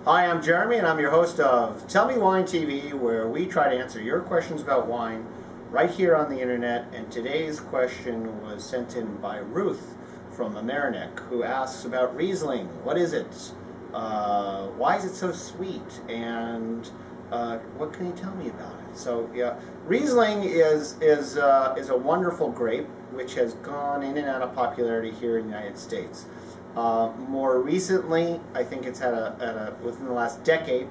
Hi, I'm Jeremy, and I'm your host of Tell Me Wine TV, where we try to answer your questions about wine right here on the internet. And today's question was sent in by Ruth from Mamaroneck, who asks about Riesling. What is it? Why is it so sweet? And what can you tell me about it? So, yeah, Riesling is a wonderful grape which has gone in and out of popularity here in the United States. More recently, I think it's had within the last decade,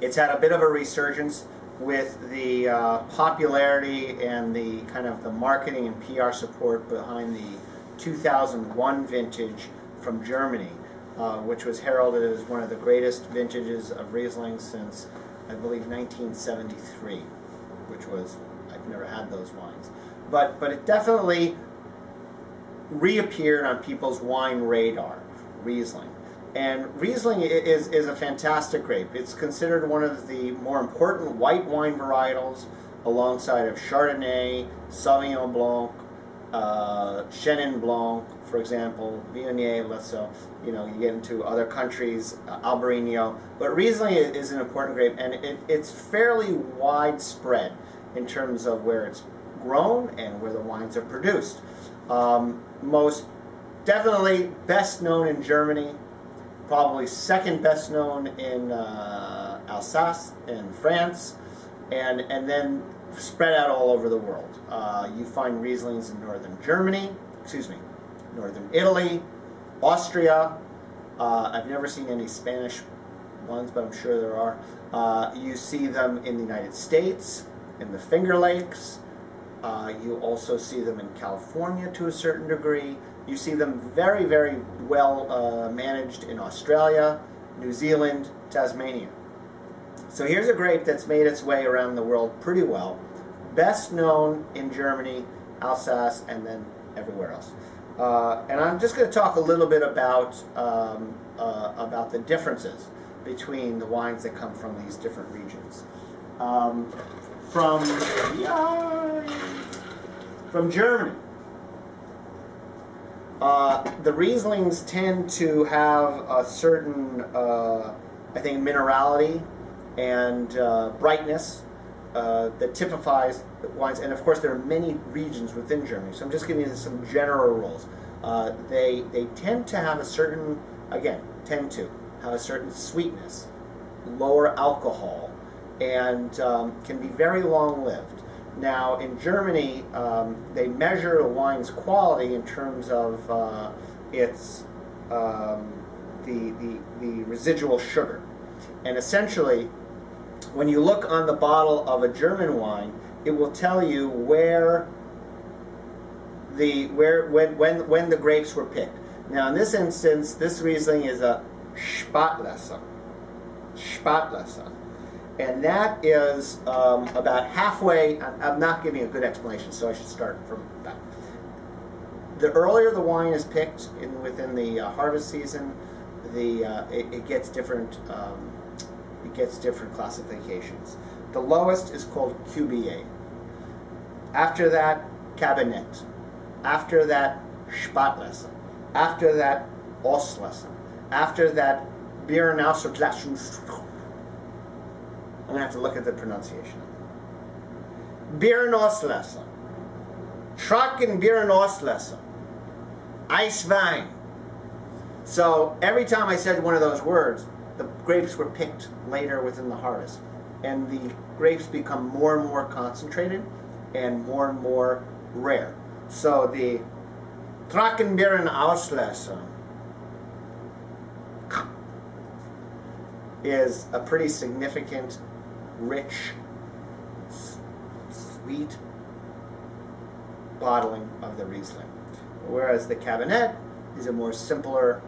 it's had a bit of a resurgence with the popularity and the kind of the marketing and PR support behind the 2001 vintage from Germany, which was heralded as one of the greatest vintages of Riesling since, I believe, 1973, which was, I've never had those wines. But it definitely reappeared on people's wine radar, Riesling. And Riesling is a fantastic grape. It's considered one of the more important white wine varietals alongside of Chardonnay, Sauvignon Blanc, Chenin Blanc, for example, Viognier, Lesso. You know, you get into other countries, Albarino. But Riesling is an important grape, and it's fairly widespread in terms of where it's grown and where the wines are produced. Most definitely best known in Germany, probably second best known in Alsace in France, and then spread out all over the world. You find Rieslings in northern Germany, northern Italy, Austria. I've never seen any Spanish ones, but I'm sure there are. You see them in the United States, in the Finger Lakes. You also see them in California to a certain degree. You see them very, very well managed in Australia, New Zealand, Tasmania. So here's a grape that's made its way around the world pretty well. Best known in Germany, Alsace, and then everywhere else. And I'm just going to talk a little bit about the differences between the wines that come from these different regions. From Germany, the Rieslings tend to have a certain, I think, minerality and brightness that typifies the wines. And of course, there are many regions within Germany, so I'm just giving you some general rules. They tend to have a certain, sweetness, lower alcohol, and can be very long-lived. Now, in Germany, they measure a wine's quality in terms of its the residual sugar, and essentially, when you look on the bottle of a German wine, it will tell you when the grapes were picked. Now, in this instance, this Riesling is a Spätlese. And that is about halfway. I'm not giving a good explanation, so I should start from that. The earlier the wine is picked within the harvest season, it gets different. It gets different classifications. The lowest is called QBA. After that, Cabernet. After that, Spätlese. After that, Auslese. After that, Beerenauslese. I'm going to have to look at the pronunciation. Beerenauslese. Trocken Beerenauslese. Eiswein. So every time I said one of those words, the grapes were picked later within the harvest. And the grapes become more and more concentrated and more rare. So the Trocken Beerenauslese is a pretty significant, rich, sweet bottling of the Riesling. Whereas the Cabernet is a more simpler,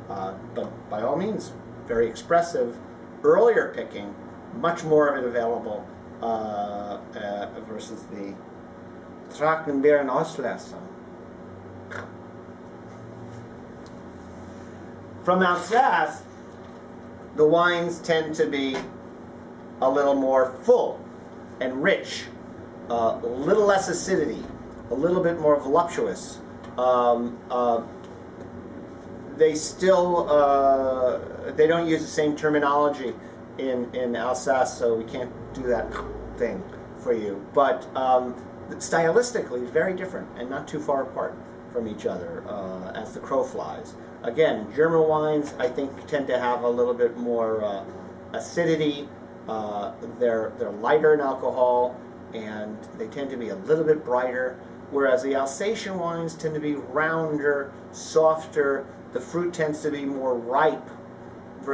but by all means, very expressive, earlier picking, much more of it available versus the Trocken Beerenauslese. From Alsace, the wines tend to be a little more full and rich, a little less acidity, a little bit more voluptuous. they still they don't use the same terminology in Alsace, so we can't do that thing for you. But stylistically, very different and not too far apart from each other as the crow flies. Again, German wines, I think, tend to have a little bit more acidity. They're lighter in alcohol, and they tend to be a little bit brighter, whereas the Alsatian wines tend to be rounder, softer. The fruit tends to be more ripe,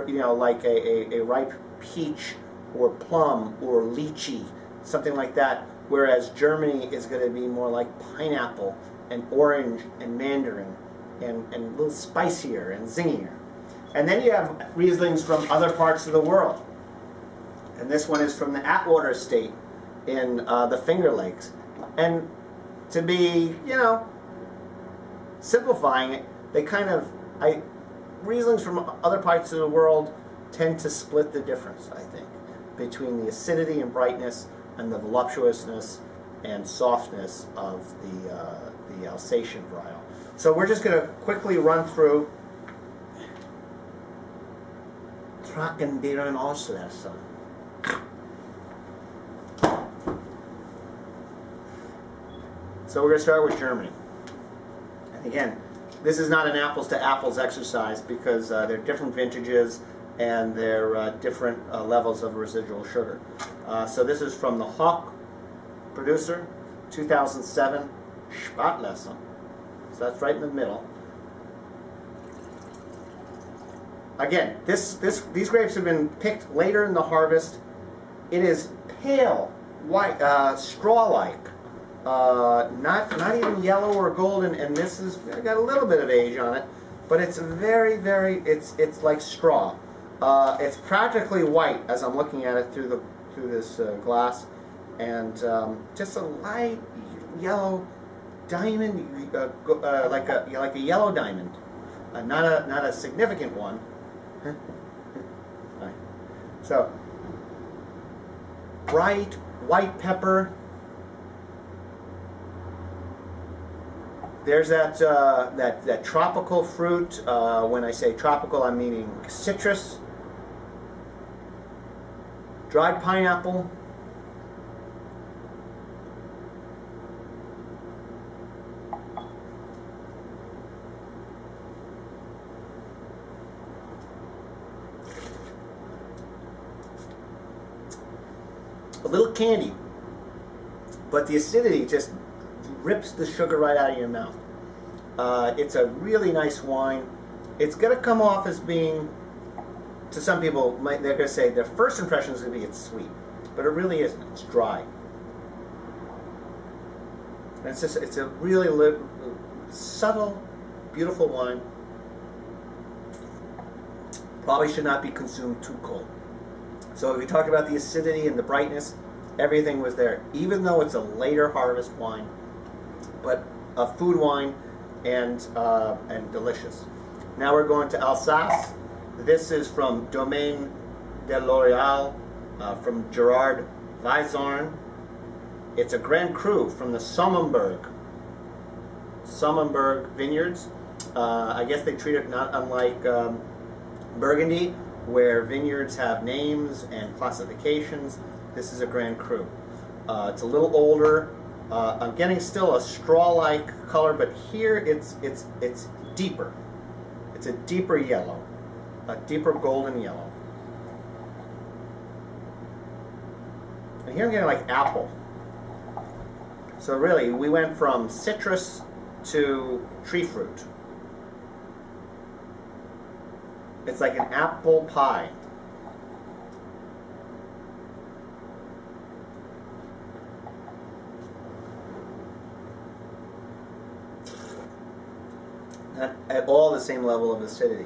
you know, like a ripe peach or plum or lychee, something like that, whereas Germany is going to be more like pineapple and orange and mandarin and a little spicier and zingier. And then you have Rieslings from other parts of the world. And this one is from the Atwater Estate in the Finger Lakes. And to be, you know, simplifying it, they kind of, Rieslings from other parts of the world tend to split the difference, I think, between the acidity and brightness and the voluptuousness and softness of the Alsatian varietal. So we're just going to quickly run through Trockenbeeren Auslese. So we're going to start with Germany. And again, this is not an apples to apples exercise because they're different vintages and they're different levels of residual sugar. So this is from the Hawk producer, 2007 Spatlese. So that's right in the middle. Again, these grapes have been picked later in the harvest. It is pale, white, straw-like. Not even yellow or golden, and this has got a little bit of age on it, but it's very, it's like straw. It's practically white as I'm looking at it through this glass, and just a light yellow diamond, like a yellow diamond, not a significant one. Right. So bright white pepper. There's that tropical fruit. When I say tropical, I'm meaning citrus, dried pineapple, a little candy, but the acidity just rips the sugar right out of your mouth. It's a really nice wine. It's going to come off as being, to some people, they're going to say their first impression is going to be it's sweet, but it really isn't. It's dry. And it's a really subtle, beautiful wine. Probably should not be consumed too cold. So we talked about the acidity and the brightness. Everything was there, even though it's a later harvest wine, but a food wine and delicious. Now we're going to Alsace. This is from Domaine de L'Oréal, from Gerard Weizorn. It's a Grand Cru from the Sonnenberg vineyards. I guess they treat it not unlike Burgundy, where vineyards have names and classifications. This is a Grand Cru. It's a little older. I'm getting still a straw-like color, but here it's deeper. It's a deeper yellow, a deeper golden yellow. And here I'm getting like apple. So really, we went from citrus to tree fruit. It's like an apple pie. Not at all the same level of acidity,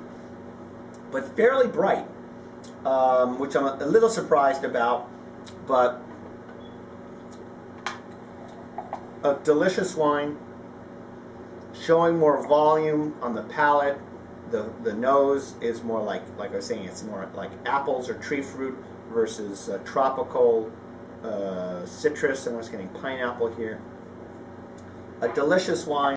but fairly bright, which I'm a little surprised about, but a delicious wine, showing more volume on the palate. The nose is more like I was saying, it's more like apples or tree fruit versus tropical citrus, and I was getting pineapple here. A delicious wine.